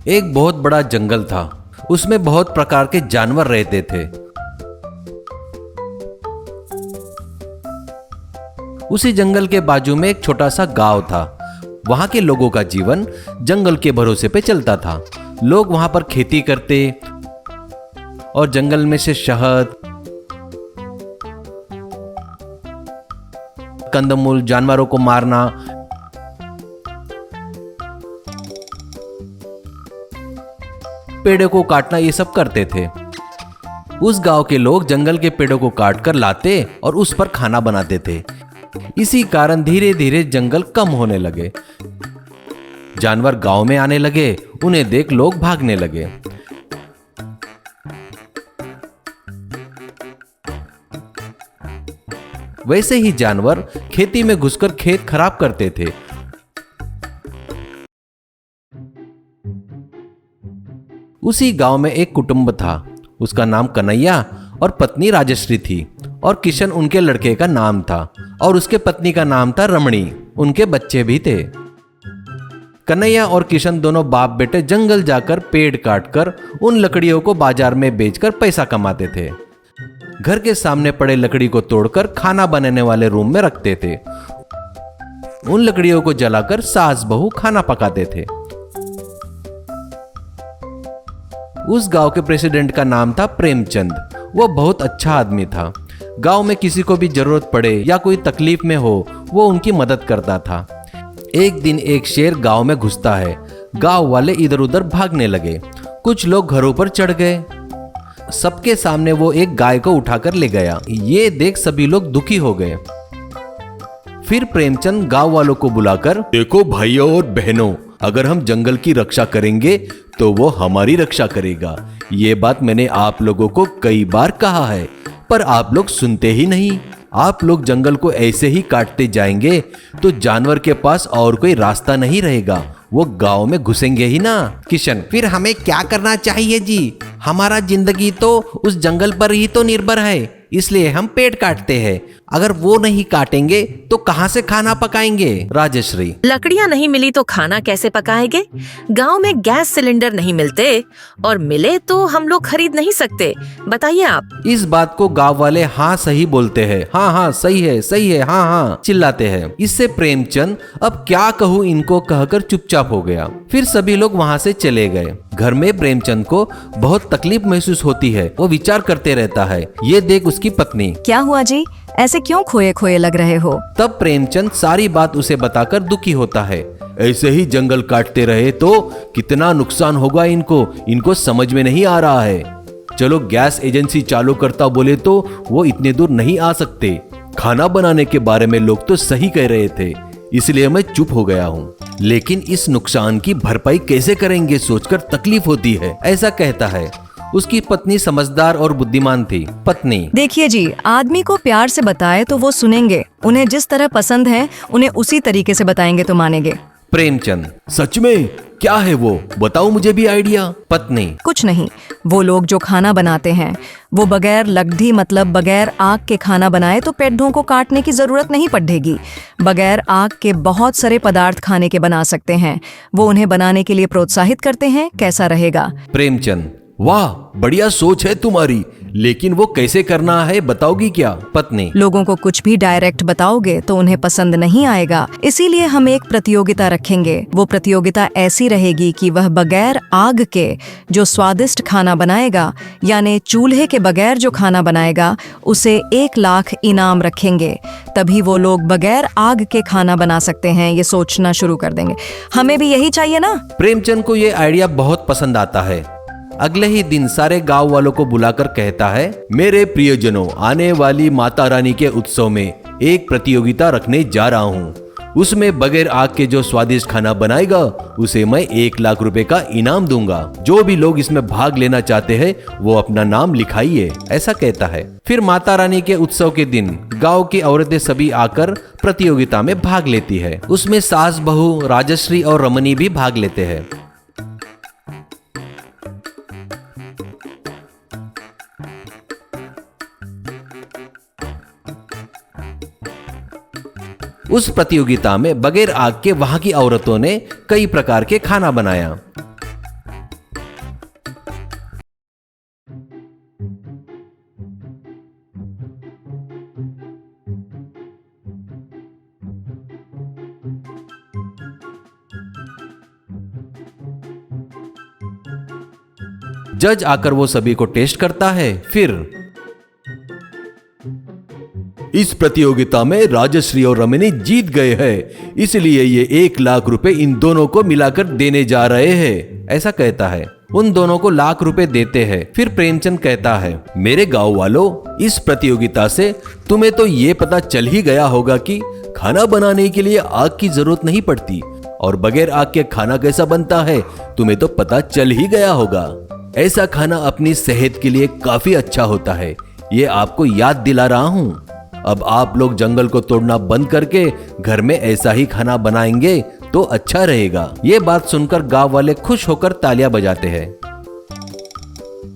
एक बहुत बड़ा जंगल था। उसमें बहुत प्रकार के जानवर रहते थे। उसी जंगल के बाजू में एक छोटा सा गांव था। वहां के लोगों का जीवन जंगल के भरोसे पे चलता था। लोग वहां पर खेती करते और जंगल में से शहद, कंदमूल, जानवरों को मारना, पेड़ों को काटना, ये सब करते थे। उस गांव के लोग जंगल के पेड़ों को काटकर लाते और उस पर खाना बनाते थे। इसी कारण धीरे धीरे जंगल कम होने लगे। जानवर गांव में आने लगे। उन्हें देख लोग भागने लगे। वैसे ही जानवर खेती में घुसकर खेत खराब करते थे। उसी गांव में एक कुटुंब था। उसका नाम कन्हैया और पत्नी राजश्री थी और किशन उनके लड़के का नाम था और उसके पत्नी का नाम था रमणी। उनके बच्चे भी थे। कन्हैया और किशन दोनों बाप बेटे जंगल जाकर पेड़ काटकर उन लकड़ियों को बाजार में बेचकर पैसा कमाते थे। घर के सामने पड़े लकड़ी को तोड़कर खाना बनाने वाले रूम में रखते थे। उन लकड़ियों को जलाकर सास बहू खाना पकाते थे। उस गांव के प्रेसिडेंट का नाम था प्रेमचंद। वो बहुत अच्छा आदमी था। गांव में किसी को भी जरूरत पड़े या कोई तकलीफ में हो, वो उनकी मदद करता था। एक दिन एक शेर गांव में घुसता है। गांव वाले इधर उधर भागने लगे। कुछ लोग घरों पर चढ़ गए। सबके सामने वो एक गाय को उठाकर ले गया। ये देख सभी लोग दुखी हो गए। फिर प्रेमचंद गांव वालों को बुलाकर, देखो भाइयों और बहनों, अगर हम जंगल की रक्षा करेंगे तो वो हमारी रक्षा करेगा। ये बात मैंने आप लोगों को कई बार कहा है, पर आप लोग सुनते ही नहीं। आप लोग जंगल को ऐसे ही काटते जाएंगे तो जानवर के पास और कोई रास्ता नहीं रहेगा। वो गांव में घुसेंगे ही ना। किशन, फिर हमें क्या करना चाहिए जी? हमारा जिंदगी तो उस जंगल पर ही तो निर्भर है, इसलिए हम पेड़ काटते हैं। अगर वो नहीं काटेंगे तो कहां से खाना पकाएंगे? राजश्री, लकड़ियां नहीं मिली तो खाना कैसे पकाएंगे? गांव में गैस सिलेंडर नहीं मिलते और मिले तो हम लोग खरीद नहीं सकते। बताइए आप। इस बात को गांव वाले हाँ सही बोलते हैं। हाँ हाँ सही है, हाँ हाँ चिल्लाते हैं। इससे प्रेमचंद अब क्या कहूँ इनको कहकर चुपचाप हो गया। फिर सभी लोग वहाँ से चले गए। घर में प्रेमचंद को बहुत तकलीफ महसूस होती है। वो विचार करते रहता है। ये देख उसकी पत्नी, क्या हुआ जी, ऐसे क्यों खोए खोए लग रहे हो? तब प्रेमचंद सारी बात उसे बताकर दुखी होता है। ऐसे ही जंगल काटते रहे तो कितना नुकसान होगा इनको समझ में नहीं आ रहा है। चलो गैस एजेंसी चालू करता बोले तो वो इतने दूर नहीं आ सकते। खाना बनाने के बारे में लोग तो सही कह रहे थे, इसलिए मैं चुप हो गया हूँ। लेकिन इस नुकसान की भरपाई कैसे करेंगे सोचकर तकलीफ होती है, ऐसा कहता है। उसकी पत्नी समझदार और बुद्धिमान थी। पत्नी, देखिए जी, आदमी को प्यार से बताए तो वो सुनेंगे। उन्हें जिस तरह पसंद है उन्हें उसी तरीके से बताएंगे तो मानेंगे। प्रेमचंद, सच में क्या है वो? बताओ मुझे भी आइडिया। पत्नी, कुछ नहीं, वो लोग जो खाना बनाते हैं वो बगैर लकड़ी मतलब बगैर आग के खाना बनाए तो पेड़ों को काटने की जरूरत नहीं पड़ेगी। बगैर आग के बहुत सारे पदार्थ खाने के बना सकते हैं। वो उन्हें बनाने के लिए प्रोत्साहित करते हैं। कैसा रहेगा? प्रेमचंद, वाह बढ़िया सोच है तुम्हारी, लेकिन वो कैसे करना है बताओगी क्या? पत्नी, लोगों को कुछ भी डायरेक्ट बताओगे तो उन्हें पसंद नहीं आएगा, इसीलिए हम एक प्रतियोगिता रखेंगे। वो प्रतियोगिता ऐसी रहेगी कि वह बगैर आग के जो स्वादिष्ट खाना बनाएगा, यानी चूल्हे के बगैर जो खाना बनाएगा, उसे 1 लाख इनाम रखेंगे। तभी वो लोग बगैर आग के खाना बना सकते हैं। ये सोचना शुरू कर देंगे। हमें भी यही चाहिए ना? प्रेमचंद को ये आइडिया बहुत पसंद आता है। अगले ही दिन सारे गांव वालों को बुलाकर कहता है, मेरे प्रियजनों, आने वाली माता रानी के उत्सव में एक प्रतियोगिता रखने जा रहा हूँ। उसमें बगैर आग के जो स्वादिष्ट खाना बनाएगा उसे मैं 1 लाख रुपए का इनाम दूंगा। जो भी लोग इसमें भाग लेना चाहते हैं वो अपना नाम लिखाइए, ऐसा कहता है। फिर माता रानी के उत्सव के दिन गांव की औरतें सभी आकर प्रतियोगिता में भाग लेती है। उसमें सास बहू राजश्री और रमनी भी भाग लेते हैं। उस प्रतियोगिता में बगैर आग के वहां की औरतों ने कई प्रकार के खाना बनाया। जज आकर वो सभी को टेस्ट करता है। फिर इस प्रतियोगिता में राजश्री और रमनी जीत गए हैं, इसलिए ये 1 लाख रुपए इन दोनों को मिलाकर देने जा रहे हैं, ऐसा कहता है। उन दोनों को लाख रुपए देते हैं। फिर प्रेमचंद कहता है, मेरे गांव वालों, इस प्रतियोगिता से तुम्हें तो ये पता चल ही गया होगा कि खाना बनाने के लिए आग की जरूरत नहीं पड़ती, और बगैर आग के खाना कैसा बनता है तुम्हें तो पता चल ही गया होगा। ऐसा खाना अपनी सेहत के लिए काफी अच्छा होता है, ये आपको याद दिला रहा हूं। अब आप लोग जंगल को तोड़ना बंद करके घर में ऐसा ही खाना बनाएंगे तो अच्छा रहेगा। ये बात सुनकर गांव वाले खुश होकर तालियां बजाते हैं।